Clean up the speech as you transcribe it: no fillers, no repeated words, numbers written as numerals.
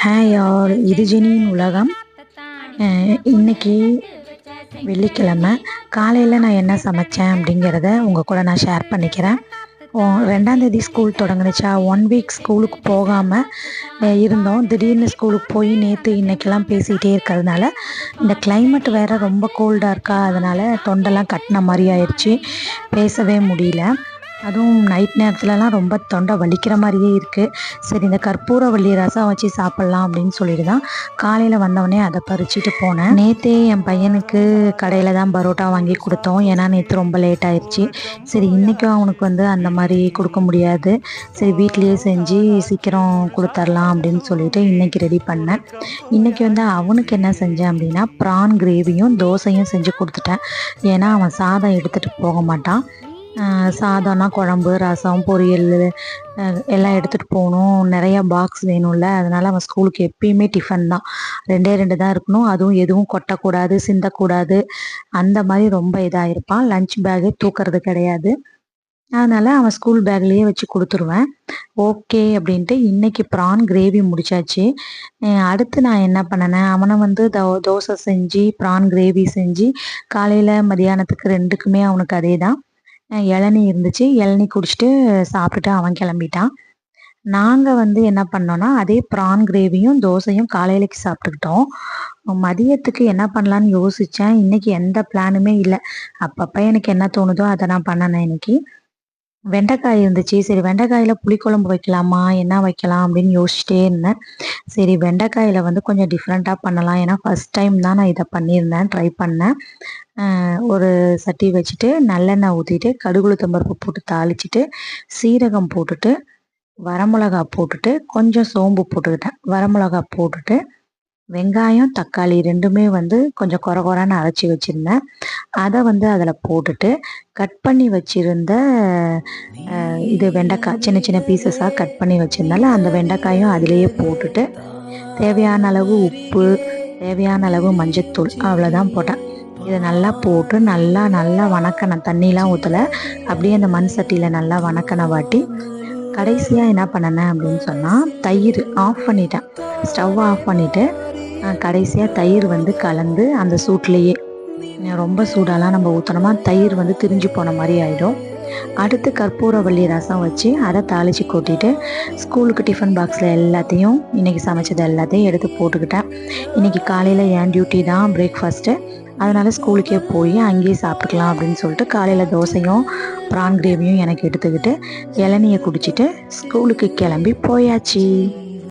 Hi all, இது ஜெனியின் உலகம். இன்னைக்கு வெள்ளிக்கிழமை காலையில் நான் என்ன சமைச்சேன் அப்படிங்கிறத உங்கள் கூட நான் ஷேர் பண்ணிக்கிறேன். 2ஆம் தேதி ஸ்கூல் தொடங்குனுச்சா, 1 வீக் ஸ்கூலுக்கு போகாமல் இருந்தோம். திடீர்னு ஸ்கூலுக்கு போய் நேற்று இன்றைக்கெல்லாம் பேசிகிட்டே இருக்கிறதுனால இந்த கிளைமேட் வேறு ரொம்ப கோல்டாக இருக்கா, அதனால் தொண்டெல்லாம் கட்டின மாதிரி ஆயிடுச்சு, பேசவே முடியல. அதுவும் நைட் நேரத்துலலாம் ரொம்ப தொண்டை வலிக்கிற மாதிரியே இருக்குது. சரி, இந்த கற்பூரவள்ளி ரசம் வச்சு சாப்பிட்லாம் அப்படின்னு சொல்லிட்டு தான் காலையில் வந்தவொடனே அதை பறிச்சுட்டு போனேன். நேற்றே என் பையனுக்கு கடையில் தான் பரோட்டா வாங்கி கொடுத்தோம், ஏன்னா நேற்று ரொம்ப லேட் ஆயிடுச்சு. சரி, இன்றைக்கும் அவனுக்கு அந்த மாதிரி கொடுக்க முடியாது, சரி வீட்லேயே செஞ்சு சீக்கிரம் கொடுத்துர்லாம் அப்படின்னு சொல்லிட்டு இன்றைக்கி ரெடி பண்ணேன். இன்றைக்கி அவனுக்கு என்ன செஞ்சேன் அப்படின்னா, ப்ரான் கிரேவியும் தோசையும் செஞ்சு கொடுத்துட்டேன். ஏன்னா அவன் சாதம் எடுத்துகிட்டு போக மாட்டான். சாதம்னா குழம்பு, ரசம், பொரியல் எல்லாம் எடுத்துகிட்டு போகணும், நிறையா பாக்ஸ் வேணும்ல. அதனால் அவன் ஸ்கூலுக்கு எப்பயுமே டிஃபன் தான், 2 தான் இருக்கணும். அதுவும் எதுவும் கொட்டக்கூடாது, சிந்தக்கூடாது, அந்த மாதிரி ரொம்ப இதாக இருப்பான். லஞ்ச் பேக்கே தூக்கிறது கிடையாது. அதனால் அவன் ஸ்கூல் பேக்லேயே வச்சு கொடுத்துருவேன். ஓகே அப்படின்ட்டு இன்றைக்கி ப்ரான் கிரேவி முடிச்சாச்சு. அடுத்து நான் என்ன பண்ணினேன், அவனை தோசை செஞ்சு ப்ரான் கிரேவி செஞ்சு காலையில் மதியானத்துக்கு 2க்குமே அவனுக்கு அதே தான். இளநீ இருந்துச்சு, இளநீ குடிச்சிட்டு சாப்பிட்டுட்டு அவன் கிளம்பிட்டான். நாங்கள் என்ன பண்ணோன்னா, அதே ப்ரான் கிரேவியும் தோசையும் காலையிலைக்கு சாப்பிட்டுக்கிட்டோம். மதியத்துக்கு என்ன பண்ணலான்னு யோசித்தேன். இன்றைக்கி எந்த பிளானுமே இல்லை. அப்பப்போ எனக்கு என்ன தோணுதோ அதை நான் பண்ணினேன். இன்னைக்கு வெண்டைக்காய் இருந்துச்சு. சரி, வெண்டைக்காயில் புளிக்குழம்பு வைக்கலாமா, என்ன வைக்கலாம் அப்படின்னு யோசிச்சிட்டே இருந்தேன். சரி, வெண்டைக்காயில் கொஞ்சம் டிஃப்ரெண்ட்டாக பண்ணலாம், ஏன்னா ஃபஸ்ட் டைம் தான் நான் இதை பண்ணியிருந்தேன், ட்ரை பண்ணேன். ஒரு சட்டி வச்சுட்டு நல்லெண்ணெய் ஊற்றிட்டு கடுகு உளுத்தம் பருப்பு போட்டு தாளிச்சிட்டு சீரகம் போட்டுட்டு வரமிளகா போட்டுட்டு கொஞ்சம் சோம்பு போட்டுக்கிட்டேன். வரமிளகா போட்டுட்டு வெங்காயம் தக்காளி 2மே கொஞ்சம் கொரன்னு அரைச்சி வச்சுருந்தேன். அதை அதில் போட்டுட்டு கட் பண்ணி வச்சுருந்த இது வெண்டைக்காய் சின்ன சின்ன பீசஸாக கட் பண்ணி வச்சுருந்தால அந்த வெண்டைக்காயும் அதிலேயே போட்டுட்டு தேவையான அளவு உப்பு, தேவையான அளவு மஞ்சத்தூள், அவ்வளோதான் போட்டேன். இதை நல்லா போட்டு நல்லா வணக்கணும். தண்ணிலாம் ஊற்றலை, அப்படியே அந்த மண் சட்டியில் நல்லா வணக்கனை வாட்டி கடைசியாக என்ன பண்ணினேன் அப்படின்னு சொன்னால், தயிர் ஆஃப் பண்ணிட்டேன். ஸ்டவ் ஆஃப் பண்ணிவிட்டு கடைசியாக தயிர் கலந்து அந்த சூட்லேயே, ரொம்ப சூடாலாம் நம்ம ஊற்றினோமா தயிர் திரிஞ்சு போன மாதிரி ஆகிடும். அடுத்து கற்பூரவள்ளி ரசம் வச்சு அதை தாளித்து கொட்டிட்டு ஸ்கூலுக்கு டிஃபன் பாக்ஸில் எல்லாத்தையும் இன்றைக்கி சமைச்சது எல்லாத்தையும் எடுத்து போட்டுக்கிட்டேன். இன்றைக்கி காலையில் என் டியூட்டி தான் பிரேக்ஃபாஸ்ட்டு, அதனால் ஸ்கூலுக்கே போய் அங்கேயே சாப்பிட்டுக்கலாம் அப்படின்னு சொல்லிட்டு காலையில் தோசையும் ப்ரான் கிரேவியும் எனக்கு எடுத்துக்கிட்டு இளநியை குடிச்சிட்டு ஸ்கூலுக்கு கிளம்பி போயாச்சு.